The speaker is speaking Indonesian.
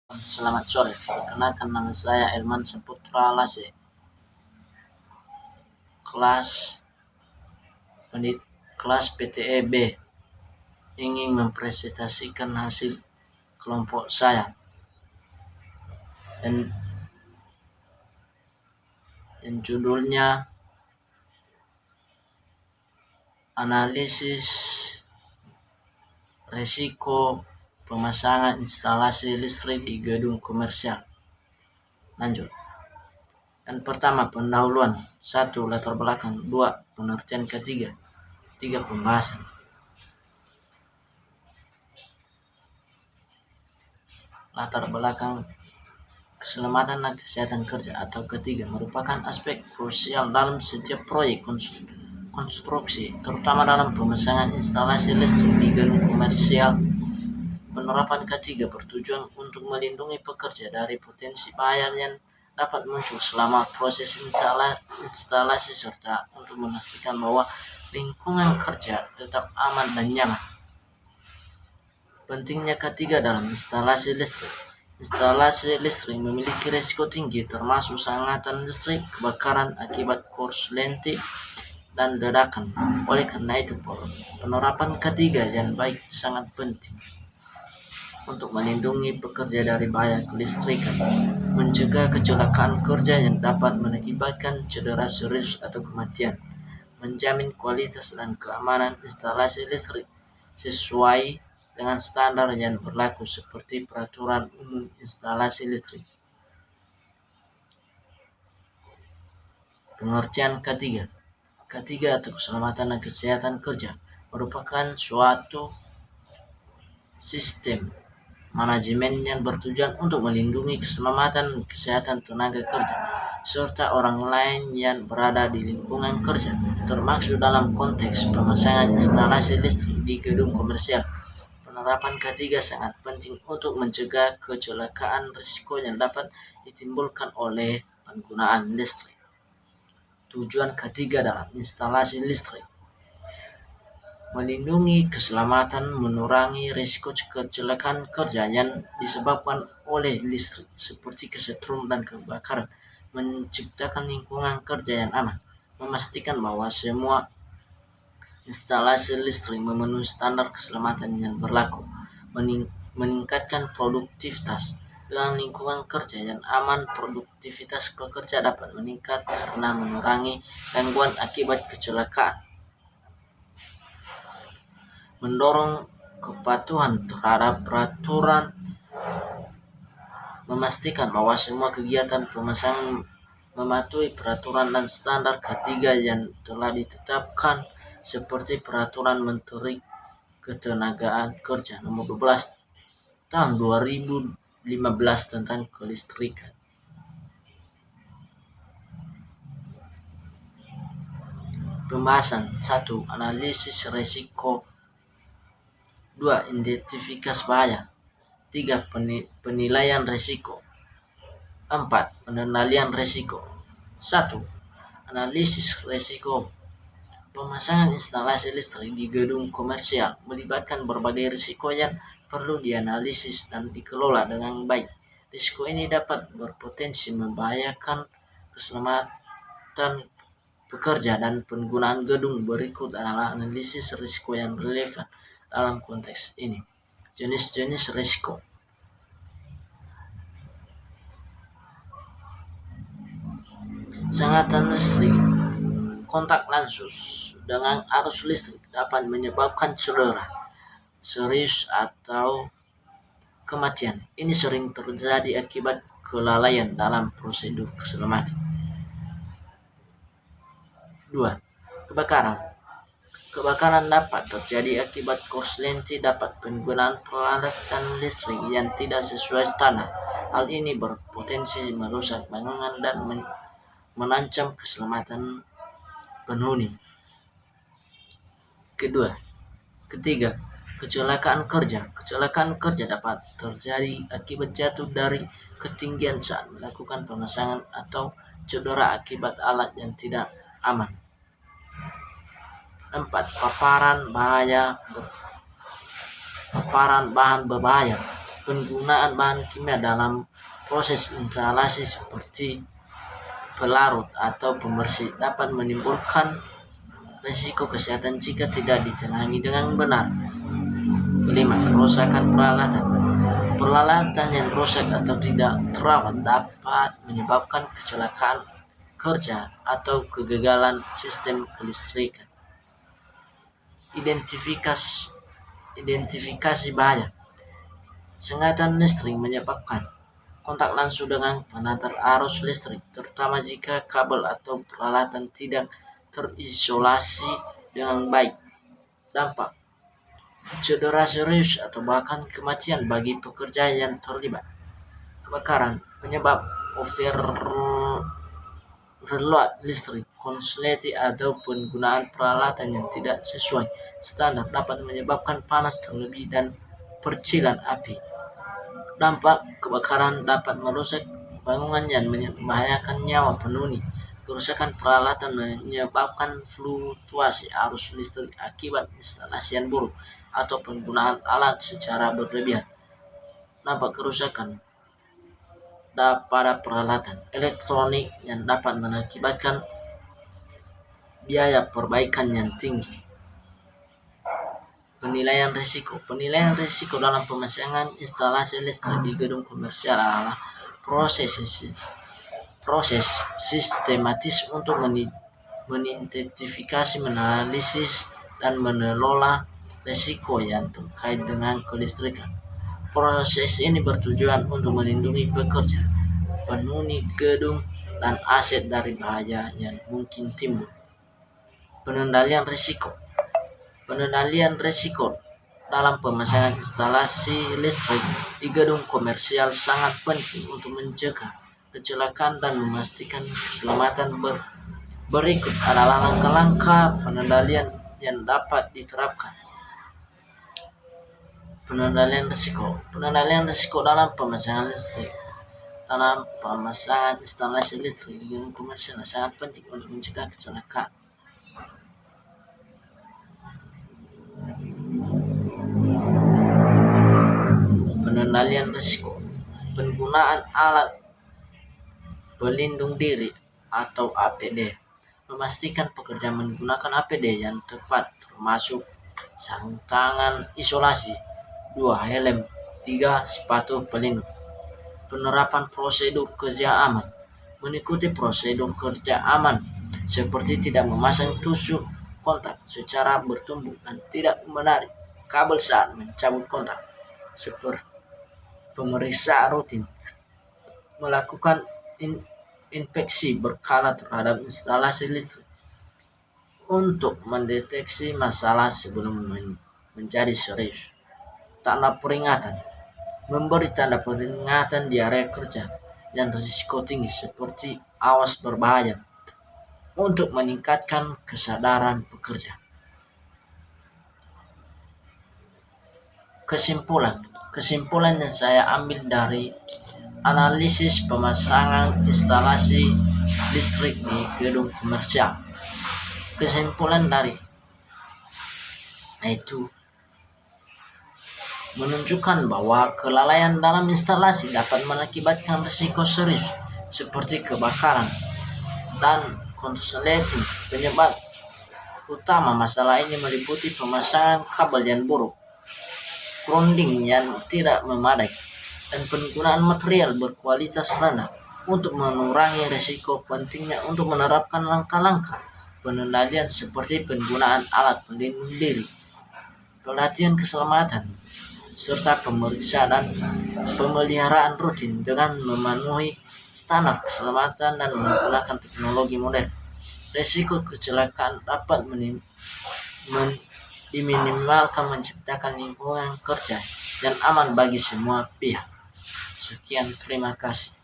Selamat sore, perkenalkan nama saya Elman Saputra Lase, kelas kelas PTE B, ingin mempresentasikan hasil kelompok saya dan judulnya analisis resiko pemasangan instalasi listrik di gedung komersial. Lanjut. Yang pertama, pendahuluan. 1. Latar belakang. 2. Pengertian. Ketiga. 3. Pembahasan. Latar belakang. Keselamatan dan kesehatan kerja atau ketiga merupakan aspek krusial dalam setiap proyek konstruksi, terutama dalam pemasangan instalasi listrik di gedung komersial. Penerapan ketiga bertujuan untuk melindungi pekerja dari potensi bahaya yang dapat muncul selama proses instalasi serta untuk memastikan bahwa lingkungan kerja tetap aman dan nyaman. Pentingnya ketiga dalam instalasi listrik. Instalasi listrik memiliki risiko tinggi termasuk sengatan listrik, kebakaran akibat korsleting, dan ledakan. Oleh karena itu, penerapan ketiga yang baik sangat penting untuk melindungi pekerja dari bahaya kelistrikan, mencegah kecelakaan kerja yang dapat mengakibatkan cedera serius atau kematian, menjamin kualitas dan keamanan instalasi listrik sesuai dengan standar yang berlaku seperti Peraturan Umum Instalasi Listrik. Pengertian ketiga. Ketiga atau keselamatan dan kesehatan kerja merupakan suatu sistem manajemen yang bertujuan untuk melindungi keselamatan dan kesehatan tenaga kerja serta orang lain yang berada di lingkungan kerja, termasuk dalam konteks pemasangan instalasi listrik di gedung komersial. Penerapan ketiga sangat penting untuk mencegah kecelakaan risiko yang dapat ditimbulkan oleh penggunaan listrik. Tujuan ketiga dalam instalasi listrik: melindungi keselamatan, mengurangi risiko kecelakaan kerja yang disebabkan oleh listrik seperti kesetrum dan kebakaran, menciptakan lingkungan kerja yang aman, memastikan bahwa semua instalasi listrik memenuhi standar keselamatan yang berlaku, meningkatkan produktivitas. Dengan lingkungan kerja yang aman, produktivitas pekerja dapat meningkat karena mengurangi gangguan akibat kecelakaan. Mendorong kepatuhan terhadap peraturan, memastikan bahwa semua kegiatan pemasangan mematuhi peraturan dan standar ketiga yang telah ditetapkan seperti Peraturan Menteri Ketenagaan Kerja Nomor 12 Tahun 2015 tentang kelistrikan. Pembahasan. 1. Analisis risiko. 2. Identifikasi bahaya. 3. Penilaian risiko. 4. Pengendalian risiko. 1. Analisis risiko. Pemasangan instalasi listrik di gedung komersial melibatkan berbagai risiko yang perlu dianalisis dan dikelola dengan baik. Risiko ini dapat berpotensi membahayakan keselamatan pekerja dan penggunaan gedung. Berikut adalah analisis risiko yang relevan dalam konteks ini. Jenis-jenis risiko. Sengatan listrik. Kontak langsung dengan arus listrik dapat menyebabkan cedera serius atau kematian. Ini sering terjadi akibat kelalaian dalam prosedur keselamatan. 2. Kebakaran. Kebakaran dapat terjadi akibat korsleting dapat penggunaan peralatan listrik yang tidak sesuai standar. Hal ini berpotensi merusak bangunan dan mengancam keselamatan penghuni. Ketiga, kecelakaan kerja. Kecelakaan kerja dapat terjadi akibat jatuh dari ketinggian saat melakukan pemasangan atau cedera akibat alat yang tidak aman. 4. Paparan bahan berbahaya. Penggunaan bahan kimia dalam proses instalasi seperti pelarut atau pembersih dapat menimbulkan risiko kesehatan jika tidak ditangani dengan benar. Kelima, kerusakan peralatan. Peralatan yang rusak atau tidak terawat dapat menyebabkan kecelakaan kerja atau kegagalan sistem kelistrikan. Identifikasi bahaya. Sengatan listrik menyebabkan kontak langsung dengan penantar arus listrik, terutama jika kabel atau peralatan tidak terisolasi dengan baik. Dampak cedera serius atau bahkan kematian bagi pekerja yang terlibat. Kebakaran penyebab overload listrik, konsleting atau penggunaan peralatan yang tidak sesuai standar dapat menyebabkan panas terlebih dan percikan api. Dampak kebakaran dapat merusak bangunan yang membahayakan nyawa penghuni. Kerusakan peralatan menyebabkan fluktuasi arus listrik akibat instalasi yang buruk atau penggunaan alat secara berlebihan. Dampak kerusakan pada peralatan elektronik yang dapat mengakibatkan biaya perbaikan yang tinggi. Penilaian risiko dalam pemasangan instalasi listrik di gedung komersial adalah proses sistematis untuk mengidentifikasi, menganalisis, dan mengelola risiko yang terkait dengan kelistrikan. Proses ini bertujuan untuk melindungi pekerja, penghuni gedung, dan aset dari bahaya yang mungkin timbul. Pengendalian risiko dalam pemasangan instalasi listrik di gedung komersial sangat penting untuk mencegah kecelakaan dan memastikan keselamatan. Berikut adalah langkah-langkah pengendalian yang dapat diterapkan. Pengendalian risiko dalam pemasangan listrik. Dalam pemasangan instalasi listrik di gedung komersial sangat penting untuk mencegah kecelakaan. Pengendalian risiko. Penggunaan alat pelindung diri atau APD. Memastikan pekerja menggunakan APD yang tepat, termasuk sarung tangan isolasi, 2 helm, 3 sepatu pelindung. Penerapan prosedur kerja aman. Mengikuti prosedur kerja aman seperti tidak memasang tusuk kontak secara bertumbuk dan tidak menarik kabel saat mencabut kontak. Seperti pemeriksaan rutin, melakukan inspeksi berkala terhadap instalasi listrik untuk mendeteksi masalah sebelum menjadi serius. Tanda peringatan. Memberi tanda peringatan di area kerja yang risiko tinggi seperti awas berbahaya untuk meningkatkan kesadaran pekerja. Kesimpulan yang saya ambil dari analisis pemasangan instalasi listrik di gedung komersial. Kesimpulan dari itu menunjukkan bahwa kelalaian dalam instalasi dapat mengakibatkan risiko serius seperti kebakaran dan konsleting. Penyebab utama masalah ini meliputi pemasangan kabel yang buruk, grounding yang tidak memadai, dan penggunaan material berkualitas rendah. Untuk mengurangi risiko, pentingnya untuk menerapkan langkah-langkah pengendalian seperti penggunaan alat pelindung diri, pelatihan keselamatan, serta pemeriksaan dan pemeliharaan rutin dengan memenuhi standar keselamatan dan menggunakan teknologi modern. Risiko kecelakaan dapat diminimalkan, menciptakan lingkungan kerja yang aman bagi semua pihak. Sekian, terima kasih.